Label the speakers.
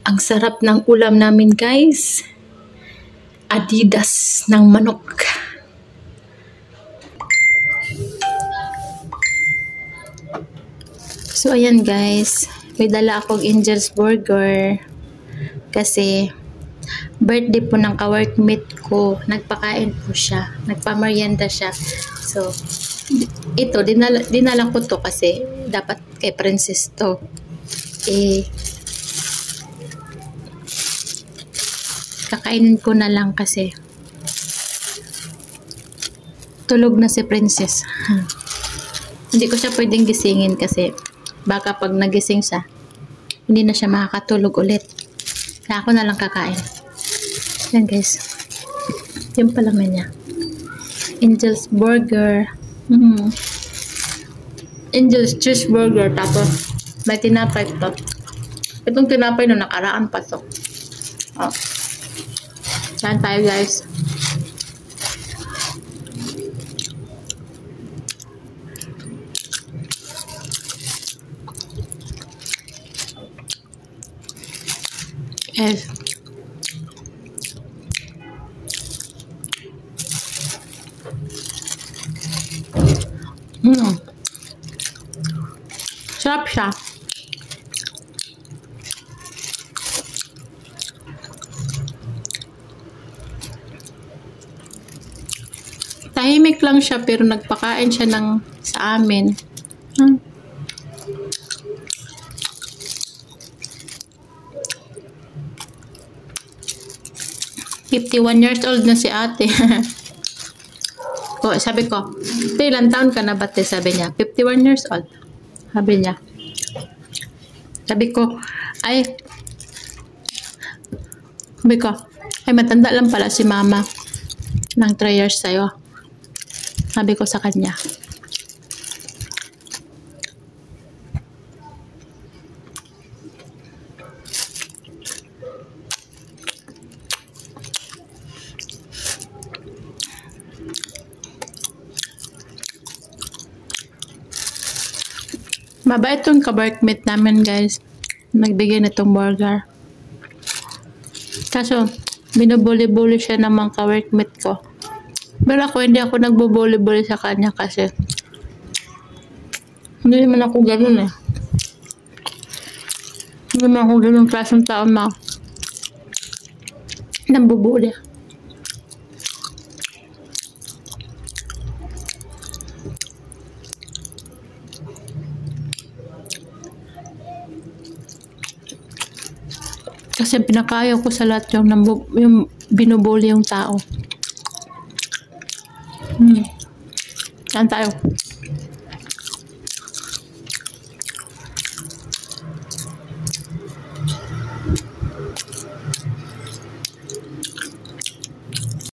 Speaker 1: Ang sarap ng ulam namin, guys. Adidas ng manok. So, ayan guys. May dala akong Angel's Burger. Kasi, birthday po ng ka-workmate ko. Nagpakain po siya. Nagpamerienda siya. So, ito, dinala ko to kasi dapat kay Princess to. Kakainin ko na lang kasi tulog na si Princess. Hindi ko siya pwedeng gisingin kasi baka pag nagising siya, hindi na siya makakatulog ulit. Kaya ako na lang kakain. Yan guys. Yung palaman niya. Angel's Burger. Angel's Cheeseburger. Tapos may tinapay to. Itong tinapay na nakaraan pa to. Oh. Saan tayo guys? Yes. Sarap siya. Tahimik lang siya pero nagpakain siya sa amin. 51 years old na si ate. Sabi ko, ilang taon ka na ba? Sabi niya, 51 years old. Sabi niya. Sabi ko, ay matanda lang pala si mama ng 3 years sa'yo. Sabi ko sa kanya. Mabait itong ka-workmate namin guys. Nagbigay na itong burger. Kaso, binubuli-buli siya ng mga ka-workmate ko. Pero ako, hindi ako nagbubuli-buli sa kanya kasi hindi naman ako ganun eh. Hindi naman ako ganun klaseng tao na nambubuli. Kasi pinakayaw ko sa lahat yung binubuli yung tao. Saan tayo?